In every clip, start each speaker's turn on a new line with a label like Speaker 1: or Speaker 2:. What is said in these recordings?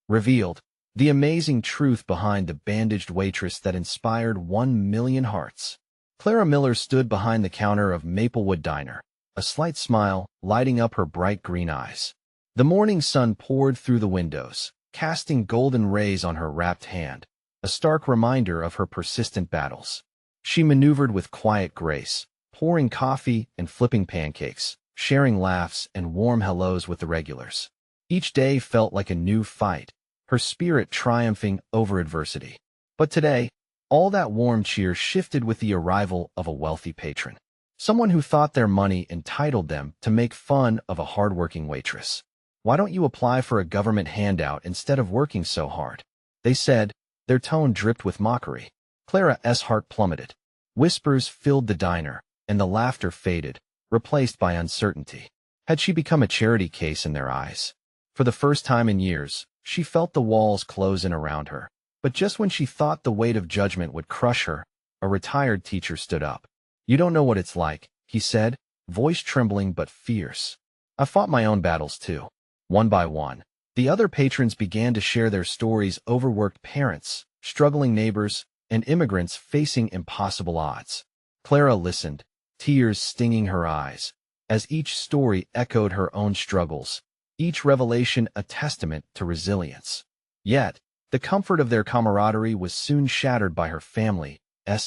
Speaker 1: revealed the amazing truth behind the bandaged waitress that inspired 1 million hearts. Clara Miller stood behind the counter of Maplewood Diner, a slight smile lighting up her bright green eyes. The morning sun poured through the windows, casting golden rays on her wrapped hand, a stark reminder of her persistent battles. She maneuvered with quiet grace, pouring coffee and flipping pancakes, sharing laughs and warm hellos with the regulars. Each day felt like a new fight, her spirit triumphing over adversity. But today, all that warm cheer shifted with the arrival of a wealthy patron. Someone who thought their money entitled them to make fun of a hardworking waitress. "Why don't you apply for a government handout instead of working so hard?" they said, their tone dripped with mockery. Clara's heart plummeted. Whispers filled the diner, and the laughter faded, replaced by uncertainty. Had she become a charity case in their eyes? For the first time in years, she felt the walls close in around her. But just when she thought the weight of judgment would crush her, a retired teacher stood up. "You don't know what it's like," he said, voice trembling but fierce. "I fought my own battles too." One by one, the other patrons began to share their stories: overworked parents, struggling neighbors, and immigrants facing impossible odds. Clara listened, tears stinging her eyes, as each story echoed her own struggles, each revelation a testament to resilience. Yet, the comfort of their camaraderie was soon shattered by her family's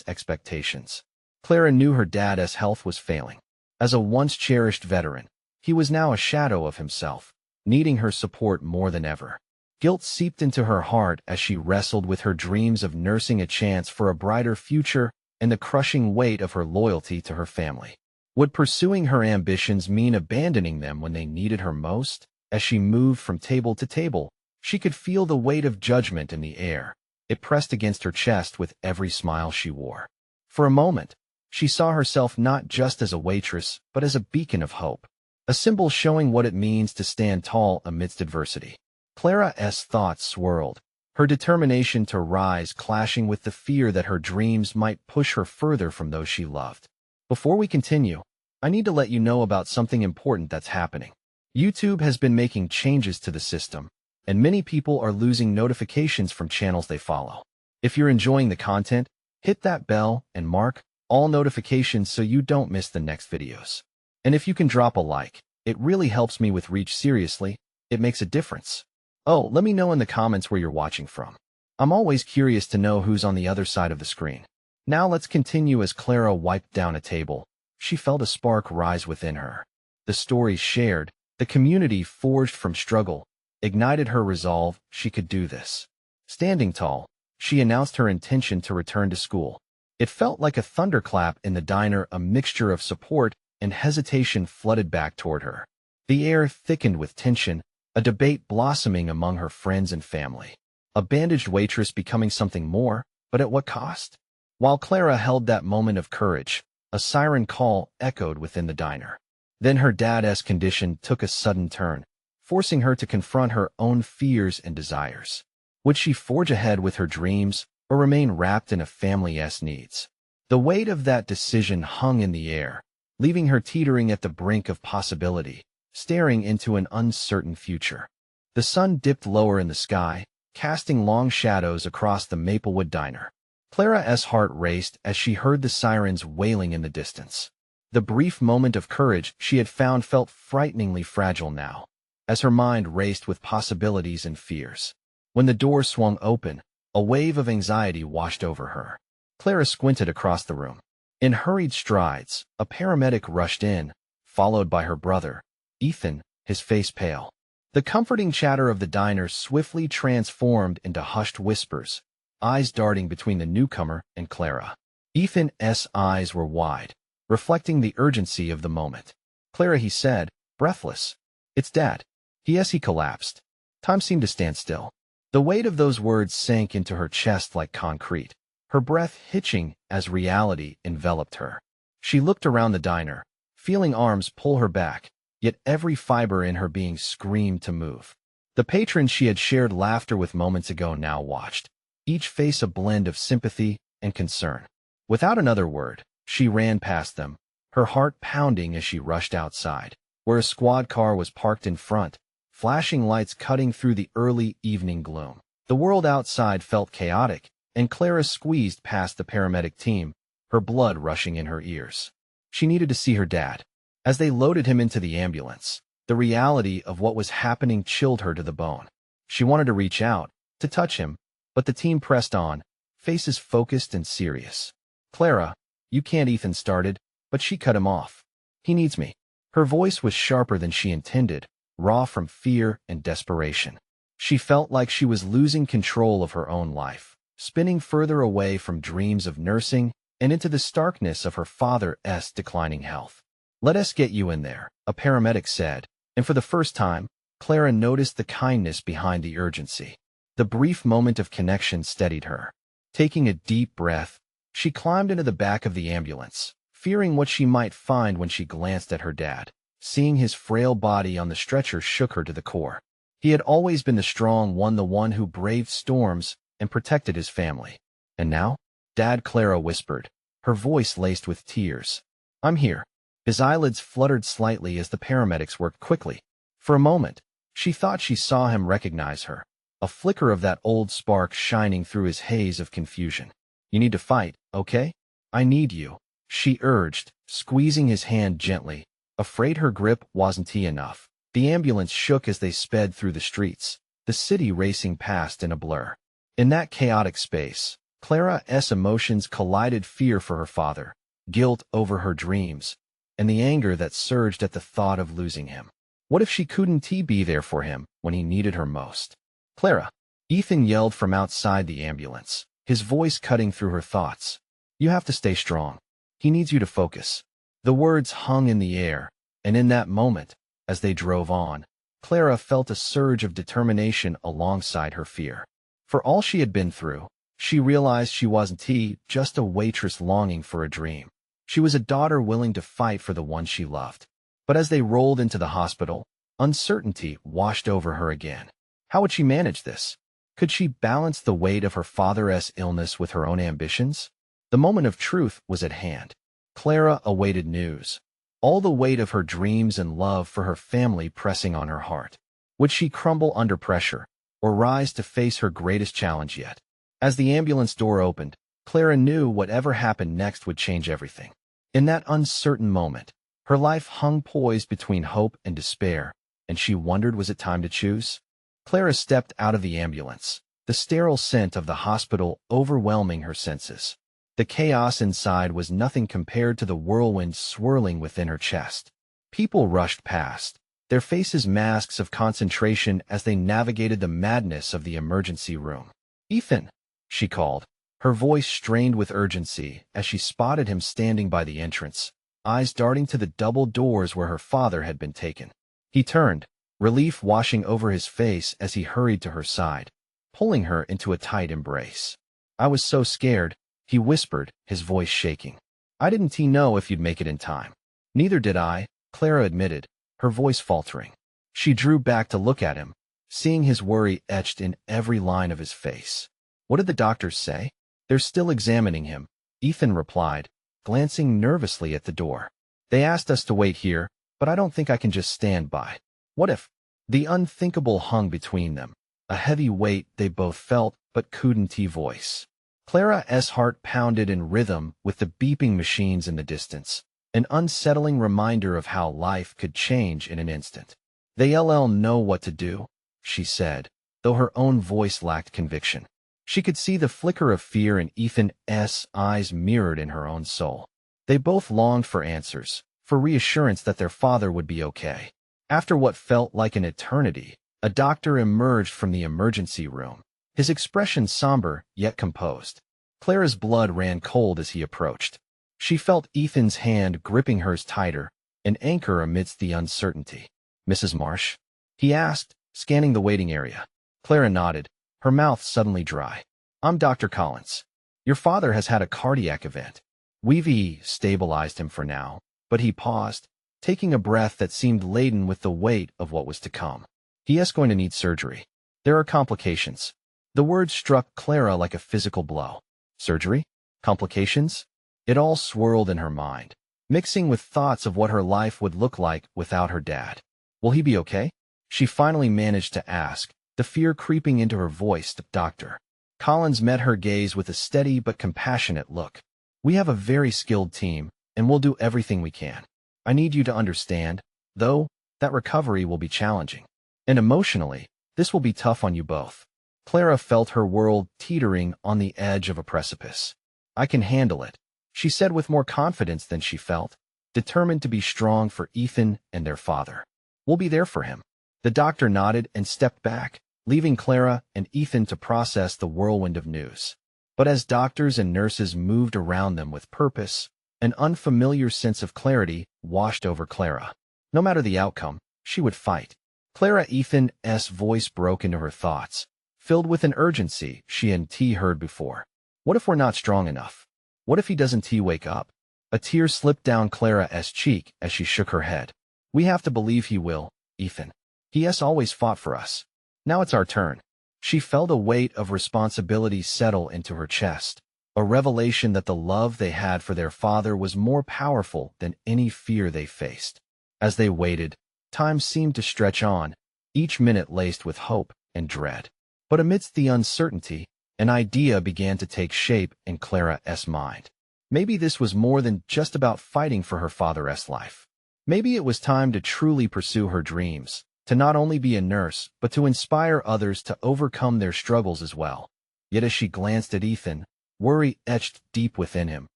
Speaker 1: expectations. Clara knew her dad's health was failing. As a once-cherished veteran, he was now a shadow of himself, needing her support more than ever. Guilt seeped into her heart as she wrestled with her dreams of nursing a chance for a brighter future and the crushing weight of her loyalty to her family. Would pursuing her ambitions mean abandoning them when they needed her most? As she moved from table to table, she could feel the weight of judgment in the air. It pressed against her chest with every smile she wore. For a moment, she saw herself not just as a waitress, but as a beacon of hope, a symbol showing what it means to stand tall amidst adversity. Clara's thoughts swirled, her determination to rise clashing with the fear that her dreams might push her further from those she loved. Before we continue, I need to let you know about something important that's happening. YouTube has been making changes to the system, and many people are losing notifications from channels they follow. If you're enjoying the content, hit that bell and mark all notifications so you don't miss the next videos. And if you can drop a like, it really helps me with reach. Seriously, it makes a difference. Oh, let me know in the comments where you're watching from. I'm always curious to know who's on the other side of the screen. Now let's continue. As Clara wiped down a table, she felt a spark rise within her. The stories shared, the community forged from struggle, ignited her resolve. She could do this. Standing tall, she announced her intention to return to school. It felt like a thunderclap in the diner. A mixture of support and hesitation flooded back toward her. The air thickened with tension, a debate blossoming among her friends and family. A bandaged waitress becoming something more, but at what cost? While Clara held that moment of courage, a siren call echoed within the diner. Then her dad's condition took a sudden turn, forcing her to confront her own fears and desires. Would she forge ahead with her dreams, or remain wrapped in a family's needs? The weight of that decision hung in the air, leaving her teetering at the brink of possibility, staring into an uncertain future. The sun dipped lower in the sky, casting long shadows across the Maplewood Diner. Clara's heart raced as she heard the sirens wailing in the distance. The brief moment of courage she had found felt frighteningly fragile now, as her mind raced with possibilities and fears. When the door swung open, a wave of anxiety washed over her. Clara squinted across the room. In hurried strides, a paramedic rushed in, followed by her brother, Ethan, his face pale. The comforting chatter of the diner swiftly transformed into hushed whispers, eyes darting between the newcomer and Clara. Ethan's eyes were wide, reflecting the urgency of the moment. "Clara," he said, breathless. "It's Dad." He collapsed. Time seemed to stand still. The weight of those words sank into her chest like concrete, her breath hitching as reality enveloped her. She looked around the diner, feeling arms pull her back, yet every fiber in her being screamed to move. The patrons she had shared laughter with moments ago now watched, each face a blend of sympathy and concern. Without another word, she ran past them, her heart pounding as she rushed outside, where a squad car was parked in front, flashing lights cutting through the early evening gloom. The world outside felt chaotic, and Clara squeezed past the paramedic team, her blood rushing in her ears. She needed to see her dad. As they loaded him into the ambulance, the reality of what was happening chilled her to the bone. She wanted to reach out, to touch him, but the team pressed on, faces focused and serious. "Clara, you can't," Ethan started, but she cut him off. "He needs me." Her voice was sharper than she intended, raw from fear and desperation. She felt like she was losing control of her own life, spinning further away from dreams of nursing and into the starkness of her father's declining health. "Let us get you in there," a paramedic said, and for the first time, Clara noticed the kindness behind the urgency. The brief moment of connection steadied her. Taking a deep breath, she climbed into the back of the ambulance, fearing what she might find when she glanced at her dad. Seeing his frail body on the stretcher shook her to the core. He had always been the strong one, the one who braved storms and protected his family. And now? "Dad," Clara whispered, her voice laced with tears. "I'm here." His eyelids fluttered slightly as the paramedics worked quickly. For a moment, she thought she saw him recognize her, a flicker of that old spark shining through his haze of confusion. "You need to fight, okay? I need you," she urged, squeezing his hand gently, afraid her grip wasn't enough. The ambulance shook as they sped through the streets, the city racing past in a blur. In that chaotic space, Clara's emotions collided: fear for her father, guilt over her dreams, and the anger that surged at the thought of losing him. What if she couldn't be there for him when he needed her most? "Clara!" Ethan yelled from outside the ambulance, his voice cutting through her thoughts. "You have to stay strong. He needs you to focus." The words hung in the air, and in that moment, as they drove on, Clara felt a surge of determination alongside her fear. For all she had been through, she realized she wasn't just a waitress longing for a dream. She was a daughter willing to fight for the one she loved. But as they rolled into the hospital, uncertainty washed over her again. How would she manage this? Could she balance the weight of her father's illness with her own ambitions? The moment of truth was at hand. Clara awaited news, all the weight of her dreams and love for her family pressing on her heart. Would she crumble under pressure, or rise to face her greatest challenge yet? As the ambulance door opened, Clara knew whatever happened next would change everything. In that uncertain moment, her life hung poised between hope and despair, and she wondered, was it time to choose? Clara stepped out of the ambulance, the sterile scent of the hospital overwhelming her senses. The chaos inside was nothing compared to the whirlwind swirling within her chest. People rushed past, their faces masks of concentration as they navigated the madness of the emergency room. "Ethan," she called, her voice strained with urgency as she spotted him standing by the entrance, eyes darting to the double doors where her father had been taken. He turned, relief washing over his face as he hurried to her side, pulling her into a tight embrace. "I was so scared," he whispered, his voice shaking. "I didn't know if you'd make it in time." "Neither did I," Clara admitted, her voice faltering. She drew back to look at him, seeing his worry etched in every line of his face. "What did the doctors say?" "They're still examining him," Ethan replied, glancing nervously at the door. "They asked us to wait here, but I don't think I can just stand by." What if? The unthinkable hung between them, a heavy weight they both felt but couldn't voice. Clara's heart pounded in rhythm with the beeping machines in the distance, an unsettling reminder of how life could change in an instant. "They'll know what to do," she said, though her own voice lacked conviction. She could see the flicker of fear in Ethan's eyes mirrored in her own soul. They both longed for answers, for reassurance that their father would be okay. After what felt like an eternity, a doctor emerged from the emergency room, his expression somber yet composed. Clara's blood ran cold as he approached. She felt Ethan's hand gripping hers tighter, an anchor amidst the uncertainty. "Mrs. Marsh?" he asked, scanning the waiting area. Clara nodded, her mouth suddenly dry. "I'm Dr. Collins. Your father has had a cardiac event. We've stabilized him for now," but he paused, taking a breath that seemed laden with the weight of what was to come. "He is going to need surgery. There are complications." The word struck Clara like a physical blow. Surgery? Complications? It all swirled in her mind, mixing with thoughts of what her life would look like without her dad. "Will he be okay?" She finally managed to ask, the fear creeping into her voice. Doctor. Collins met her gaze with a steady but compassionate look. We have a very skilled team, and we'll do everything we can. I need you to understand, though, that recovery will be challenging. And emotionally, this will be tough on you both. Clara felt her world teetering on the edge of a precipice. I can handle it, she said with more confidence than she felt, determined to be strong for Ethan and their father. We'll be there for him. The doctor nodded and stepped back, leaving Clara and Ethan to process the whirlwind of news. But as doctors and nurses moved around them with purpose, an unfamiliar sense of clarity washed over Clara. No matter the outcome, she would fight. Ethan's voice broke into her thoughts, filled with an urgency she hadn't heard before. What if we're not strong enough? What if he doesn't wake up? A tear slipped down Clara's cheek as she shook her head. We have to believe he will, Ethan. He has always fought for us. Now it's our turn. She felt a weight of responsibility settle into her chest, a revelation that the love they had for their father was more powerful than any fear they faced. As they waited, time seemed to stretch on, each minute laced with hope and dread. But amidst the uncertainty, an idea began to take shape in Clara's mind. Maybe this was more than just about fighting for her father's life. Maybe it was time to truly pursue her dreams, to not only be a nurse, but to inspire others to overcome their struggles as well. Yet as she glanced at Ethan, worry etched deep within him.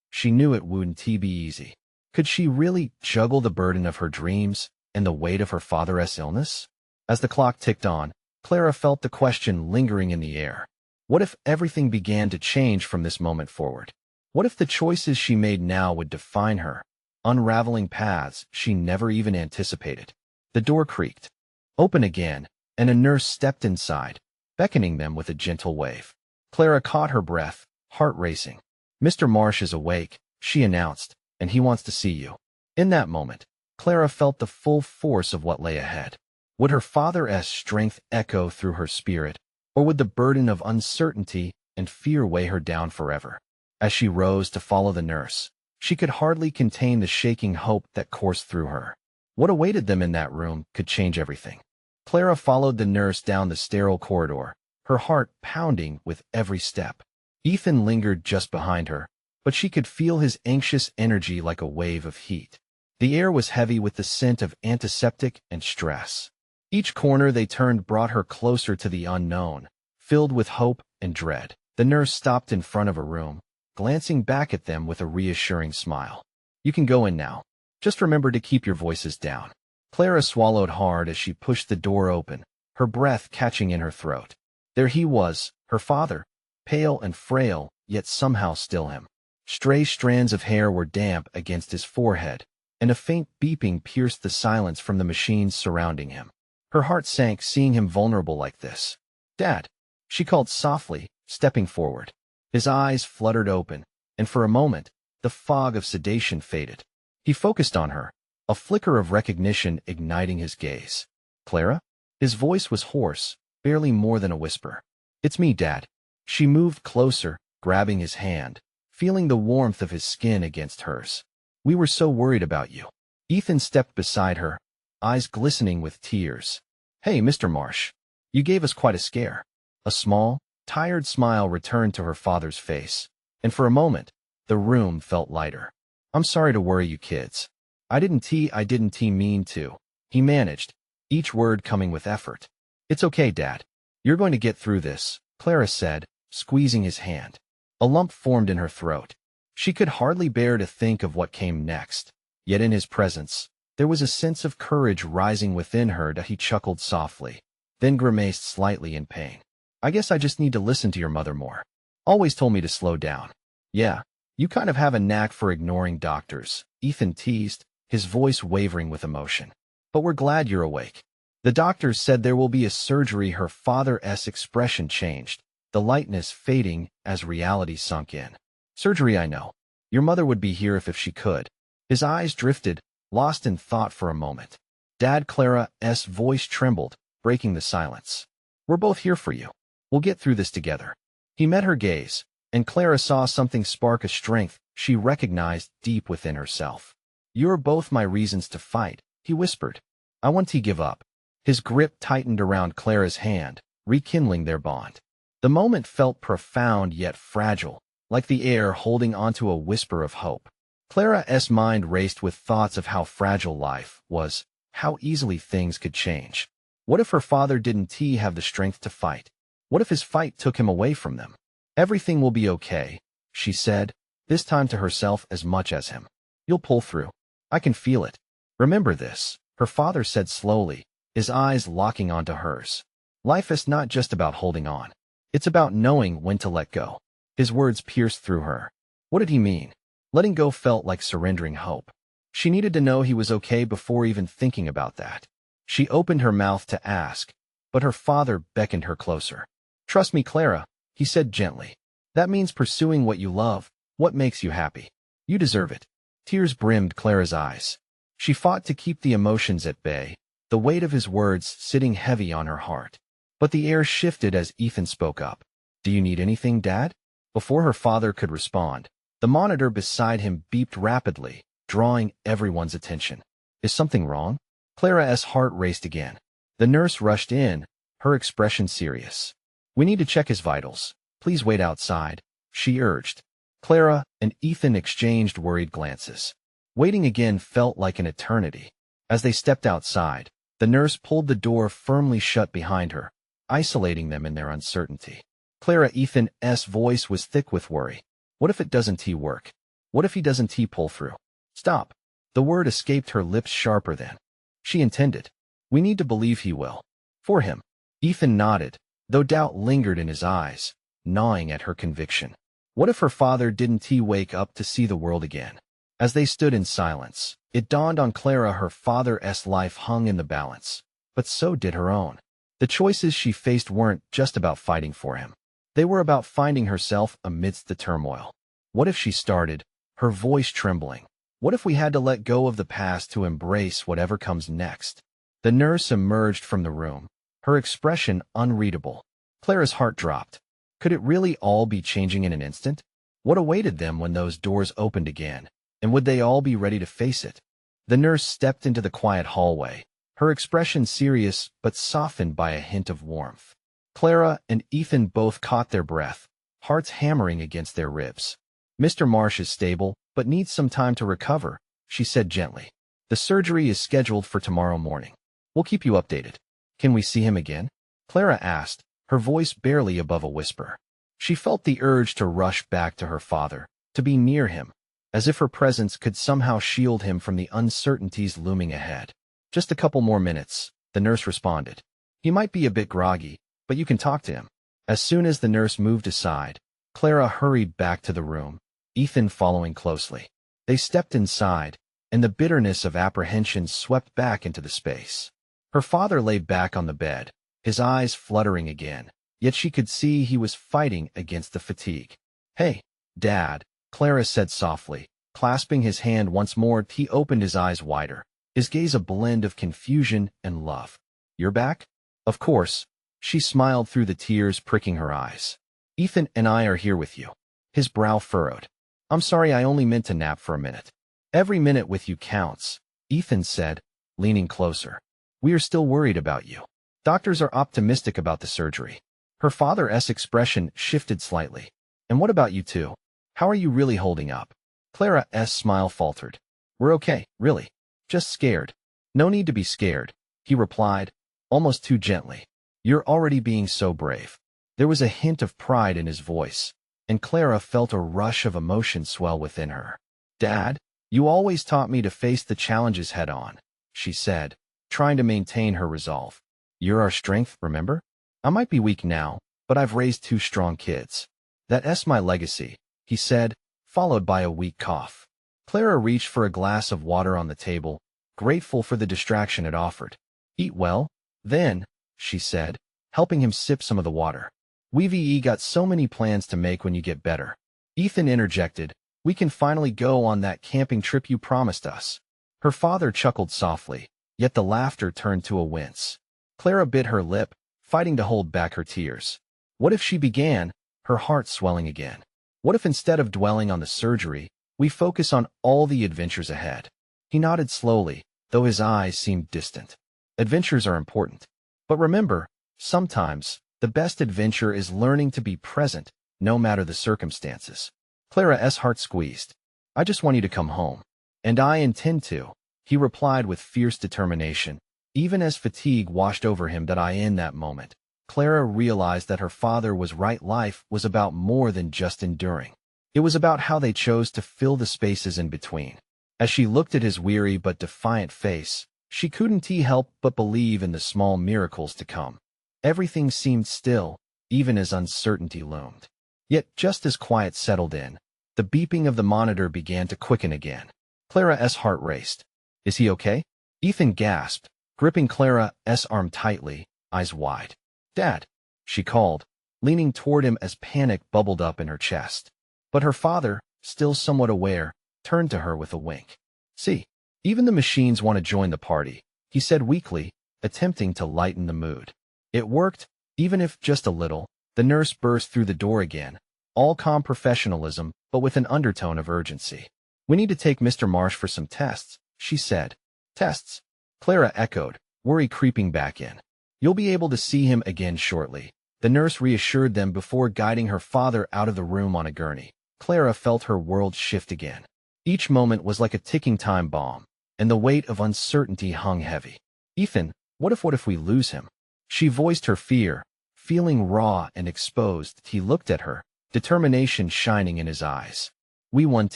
Speaker 1: She knew it wouldn't be easy. Could she really juggle the burden of her dreams and the weight of her father's illness? As the clock ticked on, Clara felt the question lingering in the air. What if everything began to change from this moment forward? What if the choices she made now would define her, unraveling paths she never even anticipated? The door creaked open again, and a nurse stepped inside, beckoning them with a gentle wave. Clara caught her breath, heart racing. Mr. Marsh is awake, she announced, and he wants to see you. In that moment, Clara felt the full force of what lay ahead. Would her father's strength echo through her spirit, or would the burden of uncertainty and fear weigh her down forever? As she rose to follow the nurse, she could hardly contain the shaking hope that coursed through her. What awaited them in that room could change everything. Clara followed the nurse down the sterile corridor, her heart pounding with every step. Ethan lingered just behind her, but she could feel his anxious energy like a wave of heat. The air was heavy with the scent of antiseptic and stress. Each corner they turned brought her closer to the unknown, filled with hope and dread. The nurse stopped in front of a room, glancing back at them with a reassuring smile. You can go in now. Just remember to keep your voices down. Clara swallowed hard as she pushed the door open, her breath catching in her throat. There he was, her father, pale and frail, yet somehow still him. Stray strands of hair were damp against his forehead, and a faint beeping pierced the silence from the machines surrounding him. Her heart sank seeing him vulnerable like this. Dad, she called softly, stepping forward. His eyes fluttered open, and for a moment, the fog of sedation faded. He focused on her, a flicker of recognition igniting his gaze. Clara? His voice was hoarse, barely more than a whisper. It's me, Dad. She moved closer, grabbing his hand, feeling the warmth of his skin against hers. We were so worried about you. Ethan stepped beside her, eyes glistening with tears. Hey, Mr. Marsh. You gave us quite a scare. A small, tired smile returned to her father's face, and for a moment, the room felt lighter. I'm sorry to worry you kids. I didn't mean to. He managed, each word coming with effort. It's okay, Dad. You're going to get through this, Clara said, squeezing his hand. A lump formed in her throat. She could hardly bear to think of what came next. Yet in his presence, there was a sense of courage rising within her that he chuckled softly, then grimaced slightly in pain. I guess I just need to listen to your mother more. Always told me to slow down. Yeah, you kind of have a knack for ignoring doctors, Ethan teased, his voice wavering with emotion. But we're glad you're awake. The doctors said there will be a surgery. Her father's expression changed, the lightness fading as reality sunk in. Surgery, I know. Your mother would be here if she could. His eyes drifted, lost in thought for a moment. Dad, Clara's voice trembled, breaking the silence. We're both here for you. We'll get through this together. He met her gaze, and Clara saw something spark a strength she recognized deep within herself. You're both my reasons to fight, he whispered. I want to give up. His grip tightened around Clara's hand, rekindling their bond. The moment felt profound yet fragile, like the air holding onto a whisper of hope. Clara's mind raced with thoughts of how fragile life was, how easily things could change. What if her father didn't have the strength to fight? What if his fight took him away from them? Everything will be okay, she said, this time to herself as much as him. You'll pull through. I can feel it. Remember this, her father said slowly, his eyes locking onto hers. Life is not just about holding on. It's about knowing when to let go. His words pierced through her. What did he mean? Letting go felt like surrendering hope. She needed to know he was okay before even thinking about that. She opened her mouth to ask, but her father beckoned her closer. Trust me, Clara, he said gently. That means pursuing what you love, what makes you happy. You deserve it. Tears brimmed Clara's eyes. She fought to keep the emotions at bay, the weight of his words sitting heavy on her heart. But the air shifted as Ethan spoke up. Do you need anything, Dad? Before her father could respond, the monitor beside him beeped rapidly, drawing everyone's attention. Is something wrong? Clara's heart raced again. The nurse rushed in, her expression serious. We need to check his vitals. Please wait outside, she urged. Clara and Ethan exchanged worried glances. Waiting again felt like an eternity. As they stepped outside, the nurse pulled the door firmly shut behind her, isolating them in their uncertainty. Ethan's voice was thick with worry. What if it doesn't work? What if he doesn't pull through? Stop. The word escaped her lips sharper than she intended. We need to believe he will. For him. Ethan nodded, though doubt lingered in his eyes, gnawing at her conviction. What if her father didn't wake up to see the world again? As they stood in silence, it dawned on Clara her father's life hung in the balance, but so did her own. The choices she faced weren't just about fighting for him. They were about finding herself amidst the turmoil. What if she started, her voice trembling? What if we had to let go of the past to embrace whatever comes next? The nurse emerged from the room, her expression unreadable. Clara's heart dropped. Could it really all be changing in an instant? What awaited them when those doors opened again? And would they all be ready to face it? The nurse stepped into the quiet hallway, her expression serious but softened by a hint of warmth. Clara and Ethan both caught their breath, hearts hammering against their ribs. Mr. Marsh is stable, but needs some time to recover, she said gently. The surgery is scheduled for tomorrow morning. We'll keep you updated. Can we see him again? Clara asked, her voice barely above a whisper. She felt the urge to rush back to her father, to be near him, as if her presence could somehow shield him from the uncertainties looming ahead. Just a couple more minutes, the nurse responded. He might be a bit groggy, but you can talk to him. As soon as the nurse moved aside, Clara hurried back to the room, Ethan following closely. They stepped inside, and the bitterness of apprehension swept back into the space. Her father lay back on the bed, his eyes fluttering again, yet she could see he was fighting against the fatigue. Hey, Dad, Clara said softly, clasping his hand once more. He opened his eyes wider, his gaze a blend of confusion and love. You're back? Of course. She smiled through the tears pricking her eyes. Ethan and I are here with you. His brow furrowed. I'm sorry, I only meant to nap for a minute. Every minute with you counts, Ethan said, leaning closer. We are still worried about you. Doctors are optimistic about the surgery. Her father's expression shifted slightly. And what about you two? How are you really holding up? Clara's smile faltered. We're okay, really. Just scared. No need to be scared, he replied, almost too gently. You're already being so brave. There was a hint of pride in his voice, and Clara felt a rush of emotion swell within her. Dad, you always taught me to face the challenges head on, she said, trying to maintain her resolve. You're our strength, remember? I might be weak now, but I've raised two strong kids. That's my legacy, he said, followed by a weak cough. Clara reached for a glass of water on the table, grateful for the distraction it offered. Eat well, then, she said, helping him sip some of the water. We've got so many plans to make when you get better. Ethan interjected, we can finally go on that camping trip you promised us. Her father chuckled softly, yet the laughter turned to a wince. Clara bit her lip, fighting to hold back her tears. What if she began, her heart swelling again? What if instead of dwelling on the surgery, we focus on all the adventures ahead? He nodded slowly, though his eyes seemed distant. Adventures are important. But remember, sometimes, the best adventure is learning to be present, no matter the circumstances. Clara's heart squeezed. I just want you to come home. And I intend to, he replied with fierce determination, even as fatigue washed over him. In that moment, Clara realized that her father was right. Life was about more than just enduring. It was about how they chose to fill the spaces in between. As she looked at his weary but defiant face, she couldn't help but believe in the small miracles to come. Everything seemed still, even as uncertainty loomed. Yet just as quiet settled in, the beeping of the monitor began to quicken again. Clara's heart raced. Is he okay? Ethan gasped, gripping Clara's arm tightly, eyes wide. Dad, she called, leaning toward him as panic bubbled up in her chest. But her father, still somewhat aware, turned to her with a wink. See, even the machines want to join the party, he said weakly, attempting to lighten the mood. It worked, even if just a little. The nurse burst through the door again, all calm professionalism, but with an undertone of urgency. We need to take Mr. Marsh for some tests, she said. Tests? Clara echoed, worry creeping back in. You'll be able to see him again shortly, the nurse reassured them before guiding her father out of the room on a gurney. Clara felt her world shift again. Each moment was like a ticking time bomb, and the weight of uncertainty hung heavy. Ethan, what if we lose him? She voiced her fear, feeling raw and exposed. He looked at her, determination shining in his eyes. We won.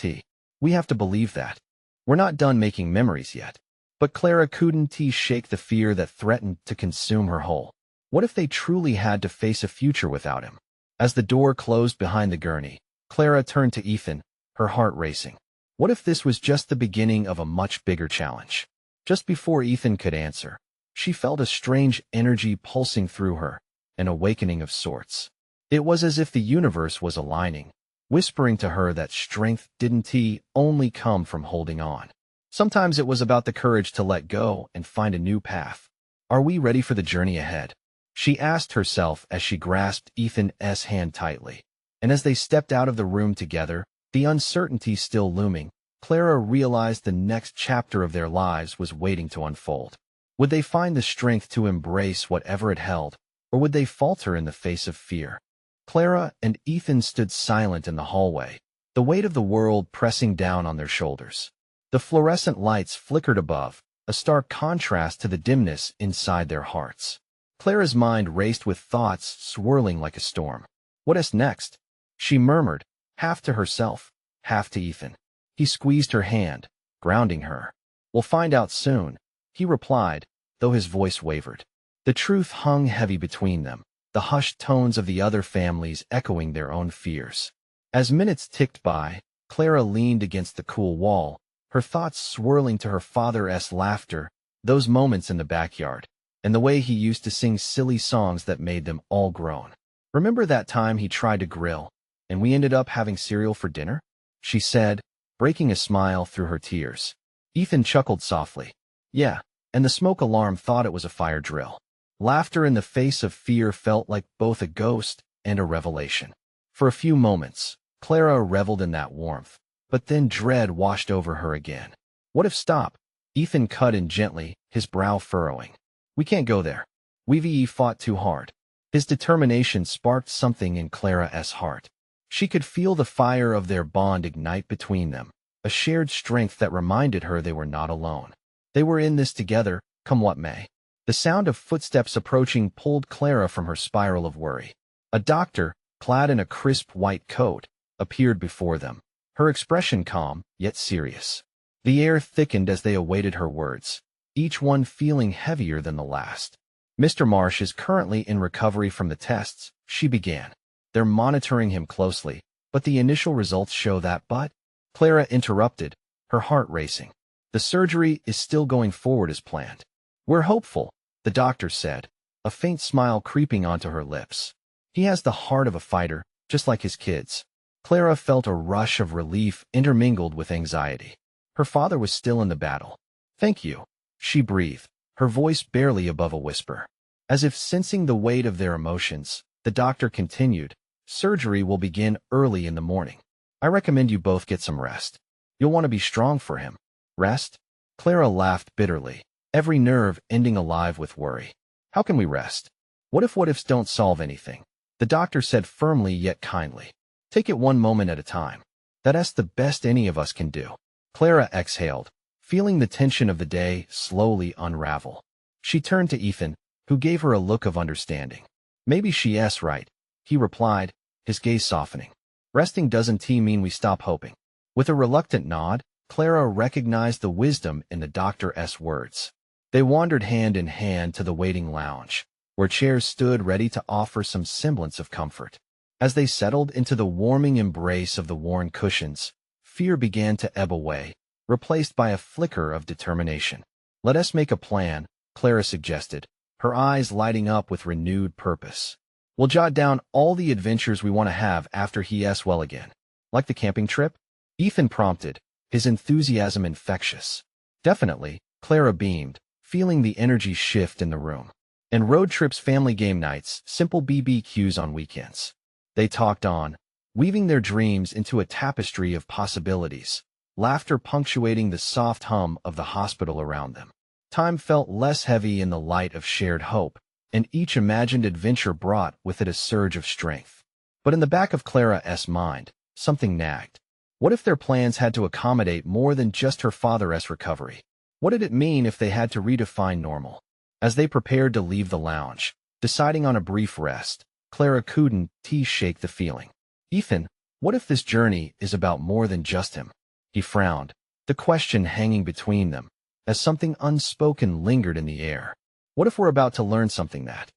Speaker 1: We have to believe that. We're not done making memories yet. But Clara couldn't shake the fear that threatened to consume her whole. What if they truly had to face a future without him? As the door closed behind the gurney, Clara turned to Ethan, her heart racing. What if this was just the beginning of a much bigger challenge? Just before Ethan could answer, she felt a strange energy pulsing through her, an awakening of sorts. It was as if the universe was aligning, whispering to her that strength didn't only come from holding on. Sometimes it was about the courage to let go and find a new path. Are we ready for the journey ahead? She asked herself as she grasped Ethan's hand tightly. And as they stepped out of the room together, the uncertainty still looming, Clara realized the next chapter of their lives was waiting to unfold. Would they find the strength to embrace whatever it held, or would they falter in the face of fear? Clara and Ethan stood silent in the hallway, the weight of the world pressing down on their shoulders. The fluorescent lights flickered above, a stark contrast to the dimness inside their hearts. Clara's mind raced with thoughts swirling like a storm. What is next? She murmured, half to herself, half to Ethan. He squeezed her hand, grounding her. We'll find out soon, he replied, though his voice wavered. The truth hung heavy between them, the hushed tones of the other families echoing their own fears. As minutes ticked by, Clara leaned against the cool wall, her thoughts swirling to her father's laughter, those moments in the backyard, and the way he used to sing silly songs that made them all groan. Remember that time he tried to grill, and we ended up having cereal for dinner? She said, breaking a smile through her tears. Ethan chuckled softly. Yeah, and the smoke alarm thought it was a fire drill. Laughter in the face of fear felt like both a ghost and a revelation. For a few moments, Clara reveled in that warmth. But then dread washed over her again. What if stop? Ethan cut in gently, his brow furrowing. We can't go there. We've fought too hard. His determination sparked something in Clara's heart. She could feel the fire of their bond ignite between them, a shared strength that reminded her they were not alone. They were in this together, come what may. The sound of footsteps approaching pulled Clara from her spiral of worry. A doctor, clad in a crisp white coat, appeared before them. Her expression calm, yet serious. The air thickened as they awaited her words, each one feeling heavier than the last. Mr. Marsh is currently in recovery from the tests, she began. They're monitoring him closely, but the initial results show that. But Clara interrupted, her heart racing. The surgery is still going forward as planned. We're hopeful, the doctor said, a faint smile creeping onto her lips. He has the heart of a fighter, just like his kids. Clara felt a rush of relief intermingled with anxiety. Her father was still in the battle. Thank you, she breathed, her voice barely above a whisper. As if sensing the weight of their emotions, the doctor continued, surgery will begin early in the morning. I recommend you both get some rest. You'll want to be strong for him. Rest? Clara laughed bitterly. every nerve ending alive with worry. How can we rest? What ifs don't solve anything? The doctor said firmly yet kindly. Take it one moment at a time. That's the best any of us can do. Clara exhaled, feeling the tension of the day slowly unravel. She turned to Ethan, who gave her a look of understanding. Maybe she's right, he replied, his gaze softening. Resting doesn't mean we stop hoping. With a reluctant nod, Clara recognized the wisdom in the doctor's words. They wandered hand in hand to the waiting lounge, where chairs stood ready to offer some semblance of comfort. As they settled into the warming embrace of the worn cushions, fear began to ebb away, replaced by a flicker of determination. Let us make a plan, Clara suggested, her eyes lighting up with renewed purpose. We'll jot down all the adventures we want to have after he's well again. Like the camping trip? Ethan prompted, his enthusiasm infectious. Definitely, Clara beamed, feeling the energy shift in the room. And road trips, family game nights, simple BBQs on weekends. They talked on, weaving their dreams into a tapestry of possibilities, laughter punctuating the soft hum of the hospital around them. Time felt less heavy in the light of shared hope, and each imagined adventure brought with it a surge of strength. But in the back of Clara's mind, something nagged. What if their plans had to accommodate more than just her father's recovery? What did it mean if they had to redefine normal? As they prepared to leave the lounge, deciding on a brief rest, Clara couldn't shake the feeling. Ethan, what if this journey is about more than just him? He frowned, the question hanging between them, as something unspoken lingered in the air. What if we're about to learn something that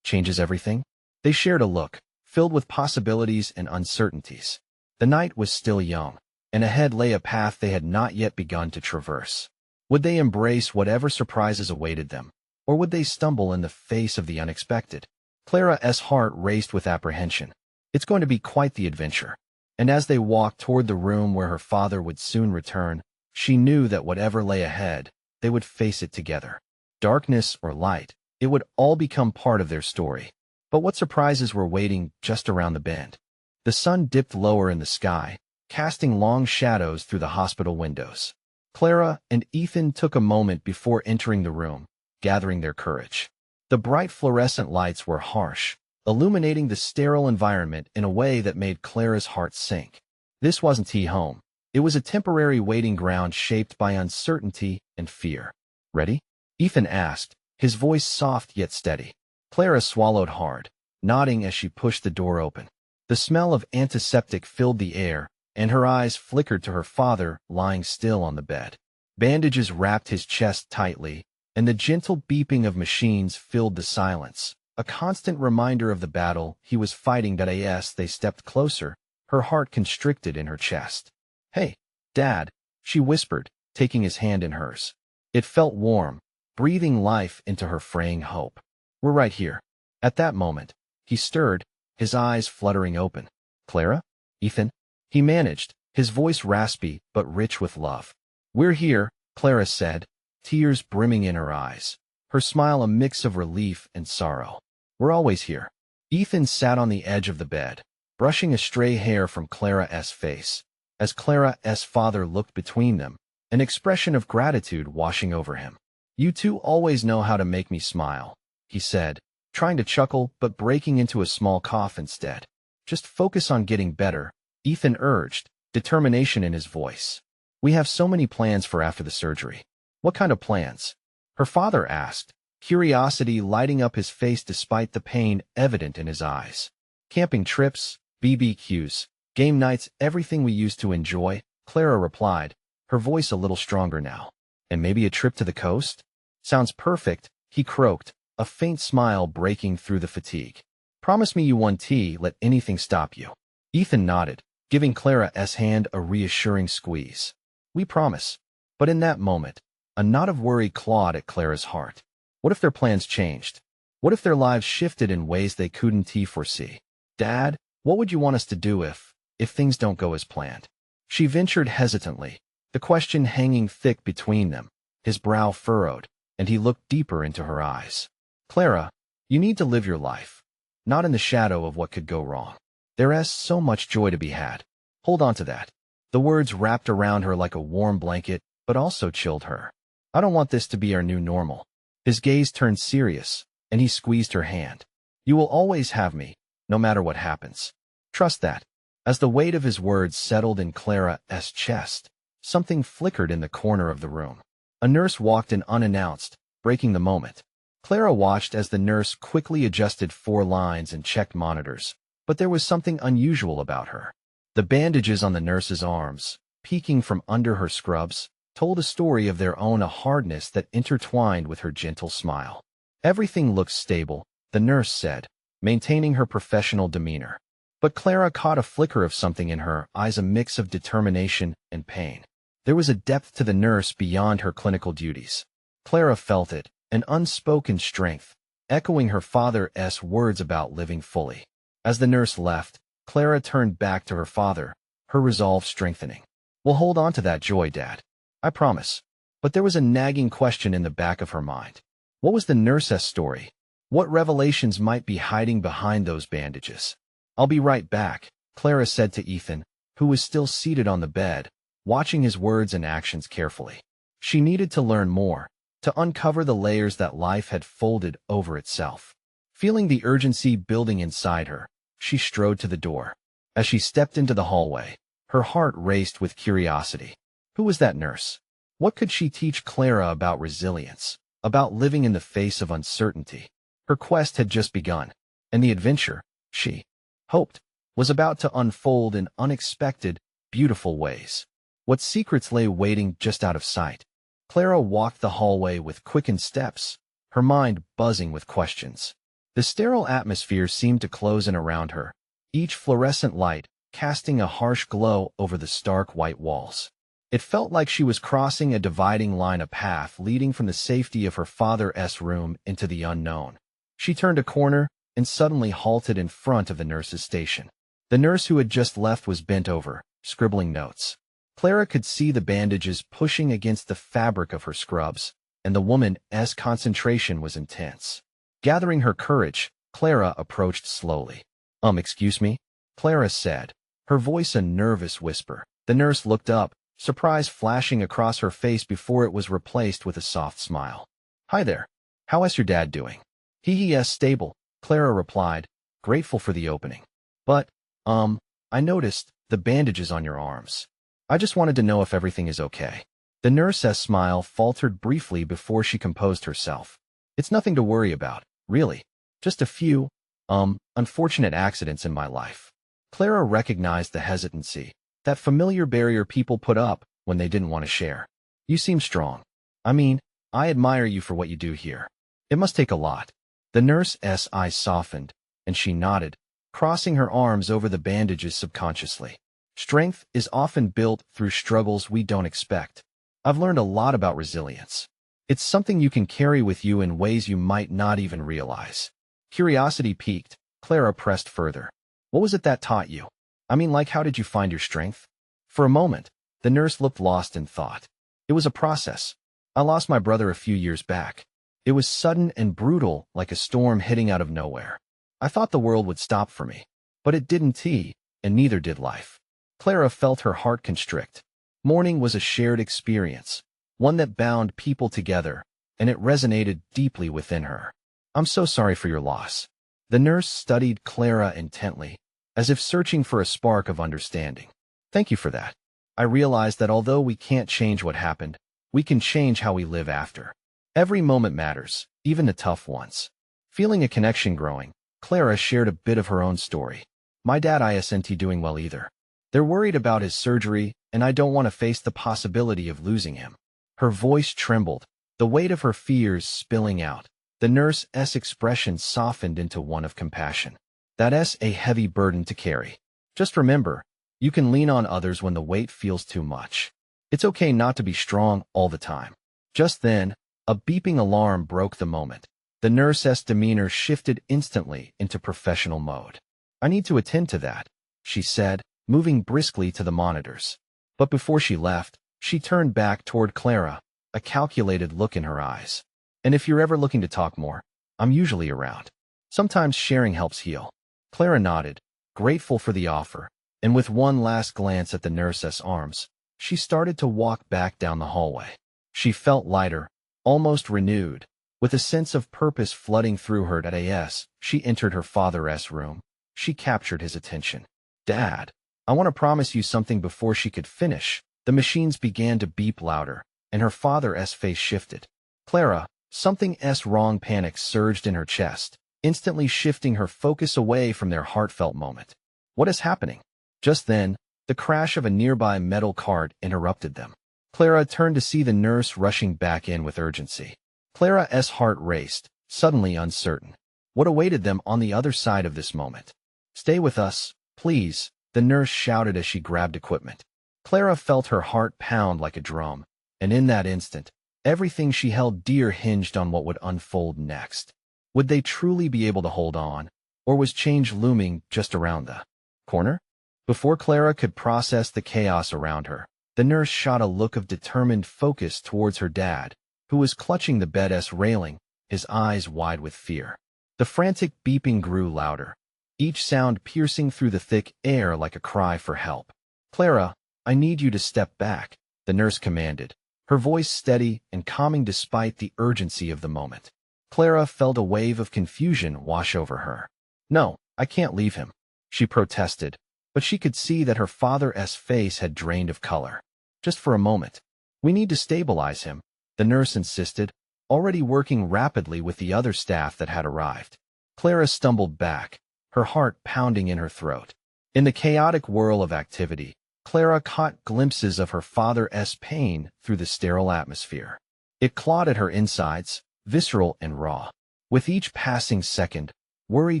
Speaker 1: changes everything? They shared a look, filled with possibilities and uncertainties. The night was still young, and ahead lay a path they had not yet begun to traverse. Would they embrace whatever surprises awaited them, or would they stumble in the face of the unexpected? Clara's heart raced with apprehension. It's going to be quite the adventure. And as they walked toward the room where her father would soon return, she knew that whatever lay ahead, they would face it together. Darkness or light, it would all become part of their story. But what surprises were waiting just around the bend? The sun dipped lower in the sky, casting long shadows through the hospital windows. Clara and Ethan took a moment before entering the room, gathering their courage. The bright fluorescent lights were harsh, illuminating the sterile environment in a way that made Clara's heart sink. This wasn't home. It was a temporary waiting ground shaped by uncertainty and fear. Ready? Ethan asked, his voice soft yet steady. Clara swallowed hard, nodding as she pushed the door open. The smell of antiseptic filled the air, and her eyes flickered to her father lying still on the bed. Bandages wrapped his chest tightly, and the gentle beeping of machines filled the silence, a constant reminder of the battle he was fighting. As they stepped closer, her heart constricted in her chest. "Hey, Dad," she whispered, taking his hand in hers. It felt warm, breathing life into her fraying hope. "We're right here." At that moment, he stirred, his eyes fluttering open. "Clara? Ethan?" He managed, his voice raspy but rich with love. "We're here," Clara said, tears brimming in her eyes, her smile a mix of relief and sorrow. "We're always here." Ethan sat on the edge of the bed, brushing a stray hair from Clara's face. As Clara's father looked between them, an expression of gratitude washing over him. "You two always know how to make me smile," he said, trying to chuckle but breaking into a small cough instead. "Just focus on getting better," Ethan urged, determination in his voice. "We have so many plans for after the surgery." "What kind of plans?" her father asked, curiosity lighting up his face despite the pain evident in his eyes. "Camping trips, BBQs, game nights, everything we used to enjoy," Clara replied, her voice a little stronger now. "And maybe a trip to the coast?" "Sounds perfect," he croaked, a faint smile breaking through the fatigue. "Promise me you won't let anything stop you." Ethan nodded, giving Clara's hand a reassuring squeeze. "We promise." But in that moment, a knot of worry clawed at Clara's heart. What if their plans changed? What if their lives shifted in ways they couldn't foresee? "Dad, what would you want us to do if things don't go as planned?" She ventured hesitantly, the question hanging thick between them. His brow furrowed, and he looked deeper into her eyes. "Clara, you need to live your life, not in the shadow of what could go wrong. There's so much joy to be had. Hold on to that." The words wrapped around her like a warm blanket, but also chilled her. I don't want this to be our new normal. His gaze turned serious, and he squeezed her hand. You will always have me, no matter what happens. Trust that. As the weight of his words settled in Clara's chest, something flickered in the corner of the room. A nurse walked in unannounced, breaking the moment. Clara watched as the nurse quickly adjusted 4 lines and checked monitors, but there was something unusual about her. The bandages on the nurse's arms, peeking from under her scrubs, told a story of their own, a hardness that intertwined with her gentle smile. Everything looks stable, the nurse said, maintaining her professional demeanor. But Clara caught a flicker of something in her eyes, a mix of determination and pain. There was a depth to the nurse beyond her clinical duties. Clara felt it, an unspoken strength, echoing her father's words about living fully. As the nurse left, Clara turned back to her father, her resolve strengthening. We'll hold on to that joy, Dad. I promise. But there was a nagging question in the back of her mind. What was the nurse's story? What revelations might be hiding behind those bandages? I'll be right back, Clara said to Ethan, who was still seated on the bed, watching his words and actions carefully. She needed to learn more, to uncover the layers that life had folded over itself. Feeling the urgency building inside her, she strode to the door. As she stepped into the hallway, her heart raced with curiosity. Who was that nurse? What could she teach Clara about resilience, about living in the face of uncertainty? Her quest had just begun, and the adventure, she hoped, was about to unfold in unexpected, beautiful ways. What secrets lay waiting just out of sight? Clara walked the hallway with quickened steps, her mind buzzing with questions. The sterile atmosphere seemed to close in around her, each fluorescent light casting a harsh glow over the stark white walls. It felt like she was crossing a dividing line, a path leading from the safety of her father's room into the unknown. She turned a corner and suddenly halted in front of the nurse's station. The nurse who had just left was bent over, scribbling notes. Clara could see the bandages pushing against the fabric of her scrubs, and the woman's concentration was intense. Gathering her courage, Clara approached slowly. Excuse me? Clara said, her voice a nervous whisper. The nurse looked up, surprise flashing across her face before it was replaced with a soft smile. Hi there. How is your dad doing? He's stable, Clara replied, grateful for the opening. But, I noticed the bandages on your arms. I just wanted to know if everything is okay. The nurse's smile faltered briefly before she composed herself. It's nothing to worry about, really. Just a few, unfortunate accidents in my life. Clara recognized the hesitancy, that familiar barrier people put up when they didn't want to share. You seem strong. I mean, I admire you for what you do here. It must take a lot. The nurse's eyes softened, and she nodded, crossing her arms over the bandages subconsciously. Strength is often built through struggles we don't expect. I've learned a lot about resilience. It's something you can carry with you in ways you might not even realize. Curiosity piqued, Clara pressed further. What was it that taught you? I mean, like, how did you find your strength? For a moment, the nurse looked lost in thought. It was a process. I lost my brother a few years back. It was sudden and brutal, like a storm hitting out of nowhere. I thought the world would stop for me, but it didn't, and neither did life. Clara felt her heart constrict. Mourning was a shared experience, one that bound people together, and it resonated deeply within her. I'm so sorry for your loss. The nurse studied Clara intently, as if searching for a spark of understanding. Thank you for that. I realized that although we can't change what happened, we can change how we live after. Every moment matters, even the tough ones. Feeling a connection growing, Clara shared a bit of her own story. My dad isn't doing well either. They're worried about his surgery, and I don't want to face the possibility of losing him. Her voice trembled, the weight of her fears spilling out. The nurse's expression softened into one of compassion. That's a heavy burden to carry. Just remember, you can lean on others when the weight feels too much. It's okay not to be strong all the time. Just then, a beeping alarm broke the moment. The nurse's demeanor shifted instantly into professional mode. I need to attend to that, she said, moving briskly to the monitors. But before she left, she turned back toward Clara, a calculated look in her eyes. And if you're ever looking to talk more, I'm usually around. Sometimes sharing helps heal. Clara nodded, grateful for the offer, and with one last glance at the nurse's arms, she started to walk back down the hallway. She felt lighter, almost renewed. With a sense of purpose flooding through her at AS, she entered her father's room. She captured his attention. "Dad, I want to promise you something." Before she could finish, the machines began to beep louder, and her father's face shifted. "Clara, something's wrong." Panic surged in her chest, instantly shifting her focus away from their heartfelt moment. "What is happening?" Just then, the crash of a nearby metal cart interrupted them. Clara turned to see the nurse rushing back in with urgency. Clara's heart raced, suddenly uncertain. What awaited them on the other side of this moment? "Stay with us, please," the nurse shouted as she grabbed equipment. Clara felt her heart pound like a drum, and in that instant, everything she held dear hinged on what would unfold next. Would they truly be able to hold on, or was change looming just around the corner? Before Clara could process the chaos around her, the nurse shot a look of determined focus towards her dad, who was clutching the bed's railing, his eyes wide with fear. The frantic beeping grew louder, each sound piercing through the thick air like a cry for help. "Clara, I need you to step back," the nurse commanded, her voice steady and calming despite the urgency of the moment. Clara felt a wave of confusion wash over her. "No, I can't leave him," she protested, but she could see that her father's face had drained of color. "Just for a moment. We need to stabilize him," the nurse insisted, already working rapidly with the other staff that had arrived. Clara stumbled back, her heart pounding in her throat. In the chaotic whirl of activity, Clara caught glimpses of her father's pain through the sterile atmosphere. It clawed at her insides, visceral and raw. With each passing second, worry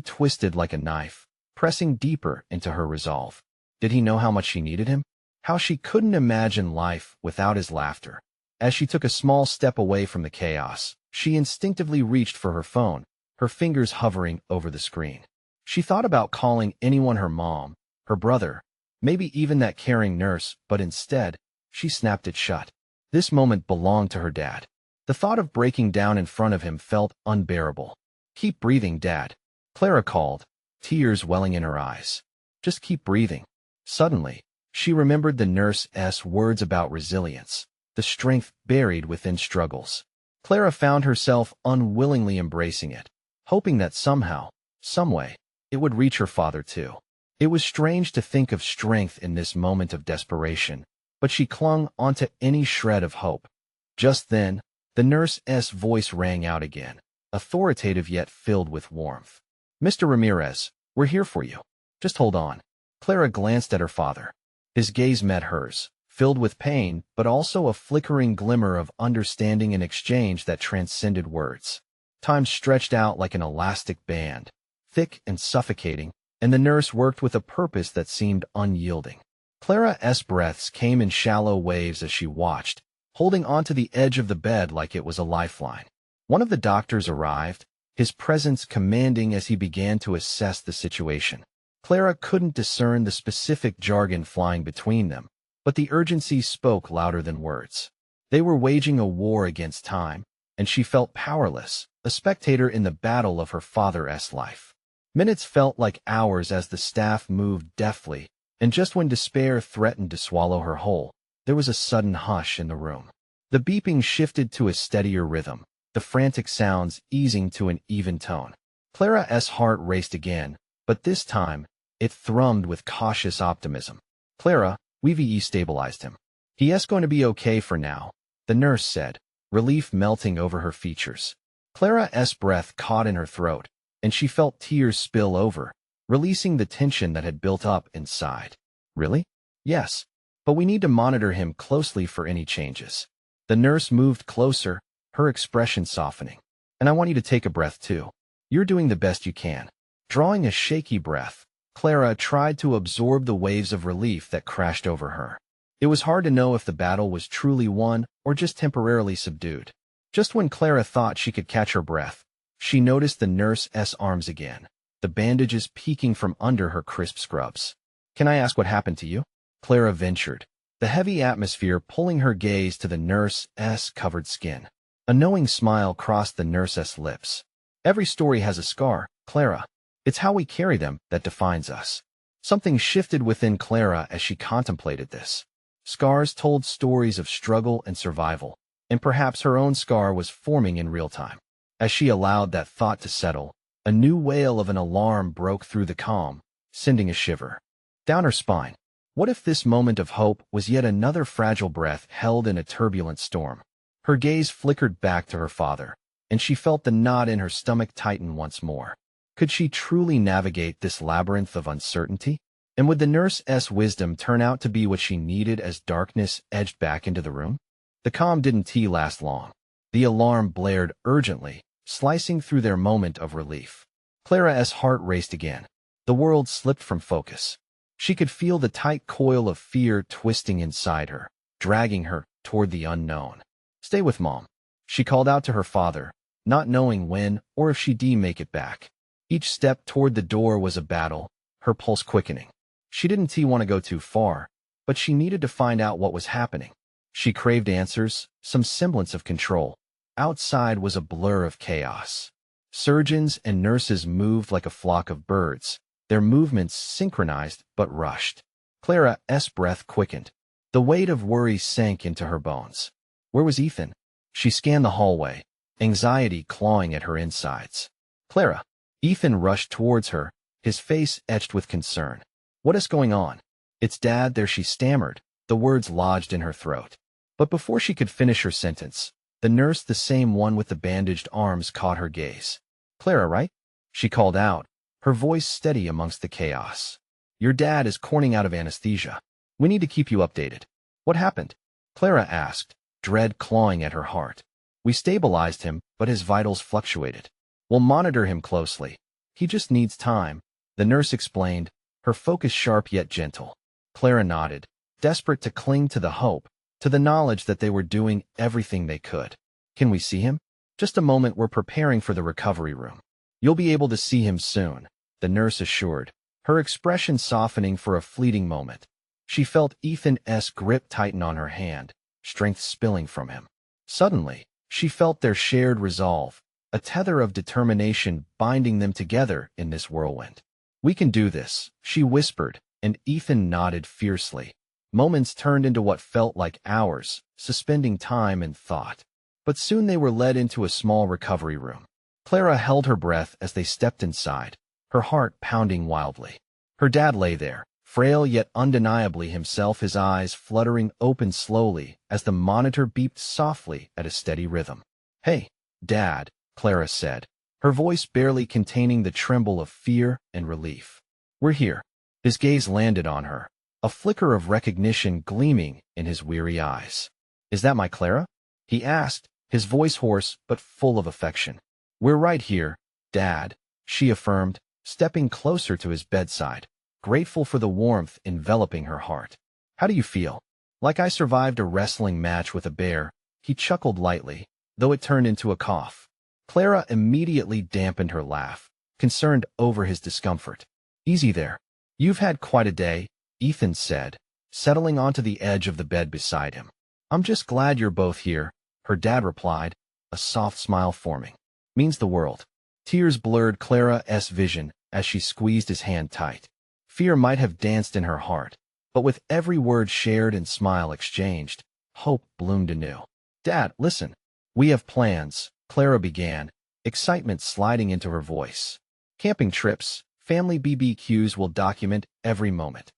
Speaker 1: twisted like a knife, pressing deeper into her resolve. Did he know how much she needed him? How she couldn't imagine life without his laughter? As she took a small step away from the chaos, she instinctively reached for her phone, her fingers hovering over the screen. She thought about calling anyone, her mom, her brother, maybe even that caring nurse, but instead, she snapped it shut. This moment belonged to her dad. The thought of breaking down in front of him felt unbearable. "Keep breathing, Dad," Clara called, tears welling in her eyes. "Just keep breathing." Suddenly, she remembered the nurse's words about resilience, the strength buried within struggles. Clara found herself unwillingly embracing it, hoping that somehow, someway, it would reach her father too. It was strange to think of strength in this moment of desperation, but she clung onto any shred of hope. Just then, the nurse's voice rang out again, authoritative yet filled with warmth. "Mr. Ramirez, we're here for you. Just hold on." Clara glanced at her father. His gaze met hers, filled with pain, but also a flickering glimmer of understanding and exchange that transcended words. Time stretched out like an elastic band, thick and suffocating, and the nurse worked with a purpose that seemed unyielding. Clara's breaths came in shallow waves as she watched, holding onto the edge of the bed like it was a lifeline. One of the doctors arrived, his presence commanding as he began to assess the situation. Clara couldn't discern the specific jargon flying between them, but the urgency spoke louder than words. They were waging a war against time, and she felt powerless, a spectator in the battle of her father's life. Minutes felt like hours as the staff moved deftly, and just when despair threatened to swallow her whole, there was a sudden hush in the room. The beeping shifted to a steadier rhythm, the frantic sounds easing to an even tone. Clara's heart raced again, but this time, it thrummed with cautious optimism. "Clara, we've stabilized him. He's going to be okay for now," the nurse said, relief melting over her features. Clara's breath caught in her throat, and she felt tears spill over, releasing the tension that had built up inside. "Really?" "Yes, but we need to monitor him closely for any changes." The nurse moved closer, her expression softening. "And I want you to take a breath too. You're doing the best you can." Drawing a shaky breath, Clara tried to absorb the waves of relief that crashed over her. It was hard to know if the battle was truly won or just temporarily subdued. Just when Clara thought she could catch her breath, she noticed the nurse's arms again, the bandages peeking from under her crisp scrubs. "Can I ask what happened to you?" Clara ventured, the heavy atmosphere pulling her gaze to the nurse's covered skin. A knowing smile crossed the nurse's lips. "Every story has a scar, Clara. It's how we carry them that defines us." Something shifted within Clara as she contemplated this. Scars told stories of struggle and survival, and perhaps her own scar was forming in real time. As she allowed that thought to settle, a new wail of an alarm broke through the calm, sending a shiver down her spine. What if this moment of hope was yet another fragile breath held in a turbulent storm? Her gaze flickered back to her father, and she felt the knot in her stomach tighten once more. Could she truly navigate this labyrinth of uncertainty? And would the nurse's wisdom turn out to be what she needed as darkness edged back into the room? The calm didn't last long. The alarm blared urgently, slicing through their moment of relief. Clara's heart raced again. The world slipped from focus. She could feel the tight coil of fear twisting inside her, dragging her toward the unknown. "Stay with Mom," she called out to her father, not knowing when or if she'd make it back. Each step toward the door was a battle, her pulse quickening. She didn't want to go too far, but she needed to find out what was happening. She craved answers, some semblance of control. Outside was a blur of chaos. Surgeons and nurses moved like a flock of birds, their movements synchronized but rushed. Clara's breath quickened. The weight of worry sank into her bones. Where was Ethan? She scanned the hallway, anxiety clawing at her insides. "Clara!" Ethan rushed towards her, his face etched with concern. "What is going on?" "It's Dad," she stammered, the words lodged in her throat. But before she could finish her sentence, the nurse, the same one with the bandaged arms, caught her gaze. "Clara, right?" she called out, her voice steady amongst the chaos. "Your dad is corning out of anesthesia. We need to keep you updated." "What happened?" Clara asked, dread clawing at her heart. "We stabilized him, but his vitals fluctuated. We'll monitor him closely. He just needs time," the nurse explained, her focus sharp yet gentle. Clara nodded, desperate to cling to the hope, to the knowledge that they were doing everything they could. "Can we see him?" "Just a moment, we're preparing for the recovery room." "You'll be able to see him soon," the nurse assured, her expression softening for a fleeting moment. She felt Ethan's grip tighten on her hand, strength spilling from him. Suddenly, she felt their shared resolve, a tether of determination binding them together in this whirlwind. "We can do this," she whispered, and Ethan nodded fiercely. Moments turned into what felt like hours, suspending time and thought. But soon they were led into a small recovery room. Clara held her breath as they stepped inside, her heart pounding wildly. Her dad lay there, frail yet undeniably himself, his eyes fluttering open slowly as the monitor beeped softly at a steady rhythm. "Hey, Dad," Clara said, her voice barely containing the tremble of fear and relief. "We're here." His gaze landed on her, a flicker of recognition gleaming in his weary eyes. "Is that my Clara?" he asked, his voice hoarse but full of affection. "We're right here, Dad," she affirmed, stepping closer to his bedside, grateful for the warmth enveloping her heart. "How do you feel?" "Like I survived a wrestling match with a bear," he chuckled lightly, though it turned into a cough. Clara immediately dampened her laugh, concerned over his discomfort. "Easy there. You've had quite a day," Ethan said, settling onto the edge of the bed beside him. "I'm just glad you're both here," her dad replied, a soft smile forming. "Means the world." Tears blurred Clara's vision as she squeezed his hand tight. Fear might have danced in her heart, but with every word shared and smile exchanged, hope bloomed anew. "Dad, listen. We have plans," Clara began, excitement sliding into her voice. "Camping trips, family BBQs, will document every moment.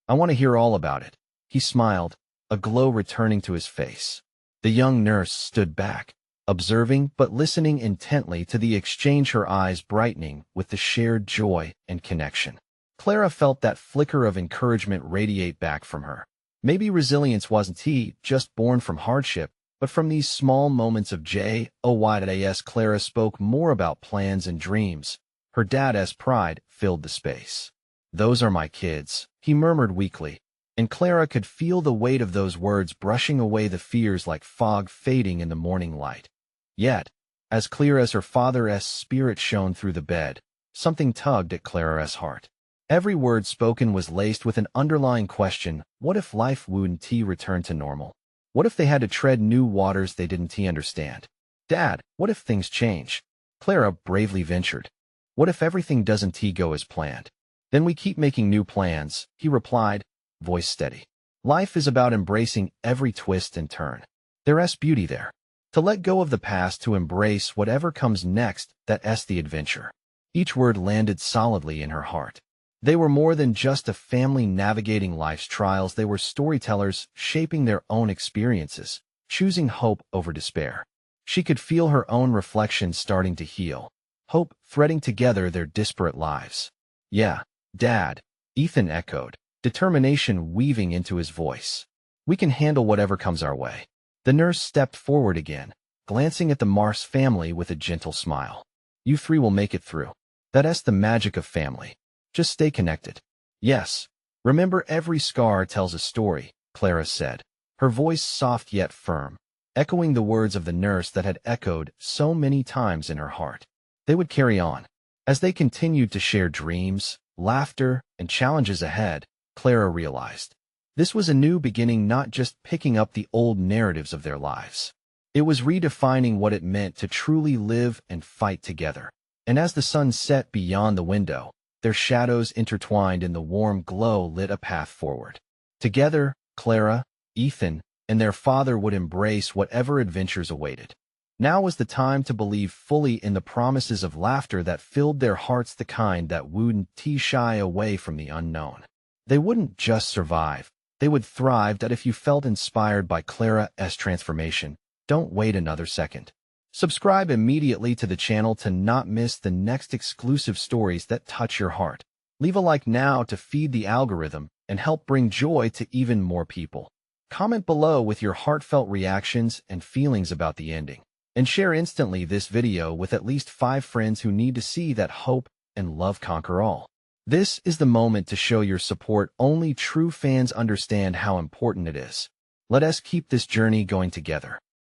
Speaker 1: I want to hear all about it." He smiled, a glow returning to his face. The young nurse stood back, observing but listening intently to the exchange, her eyes brightening with the shared joy and connection. Clara felt that flicker of encouragement radiate back from her. Maybe resilience wasn't just born from hardship, but from these small moments of joy. Clara spoke more about plans and dreams. Her dad's pride filled the space. "Those are my kids," he murmured weakly, and Clara could feel the weight of those words brushing away the fears like fog fading in the morning light. Yet, as clear as her father's spirit shone through the bed, something tugged at Clara's heart. Every word spoken was laced with an underlying question: what if life wouldn't return to normal? What if they had to tread new waters they didn't understand? "Dad, what if things change?" Clara bravely ventured. "What if everything doesn't go as planned?" "Then we keep making new plans," he replied, voice steady. "Life is about embracing every twist and turn. There's beauty there." To let go of the past, to embrace whatever comes next, that's the adventure. Each word landed solidly in her heart. They were more than just a family navigating life's trials. They were storytellers shaping their own experiences, choosing hope over despair. She could feel her own reflection starting to heal, hope threading together their disparate lives. "Yeah, Dad," Ethan echoed, determination weaving into his voice. "We can handle whatever comes our way." The nurse stepped forward again, glancing at the Mars family with a gentle smile. "You three will make it through. That's the magic of family. Just stay connected." "Yes. Remember, every scar tells a story," Clara said, her voice soft yet firm, echoing the words of the nurse that had echoed so many times in her heart. They would carry on. As they continued to share dreams, laughter, and challenges ahead, Clara realized this was a new beginning, not just picking up the old narratives of their lives. It was redefining what it meant to truly live and fight together. And as the sun set beyond the window, their shadows intertwined in the warm glow lit a path forward. Together, Clara, Ethan, and their father would embrace whatever adventures awaited. Now was the time to believe fully in the promises of laughter that filled their hearts, the kind that wouldn't shy away from the unknown. They wouldn't just survive, they would thrive. That if you felt inspired by Clara's transformation, don't wait another second. Subscribe immediately to the channel to not miss the next exclusive stories that touch your heart. Leave a like now to feed the algorithm and help bring joy to even more people. Comment below with your heartfelt reactions and feelings about the ending. And share instantly this video with at least 5 friends who need to see that hope and love conquer all. This is the moment to show your support. Only true fans understand how important it is. Let us keep this journey going together.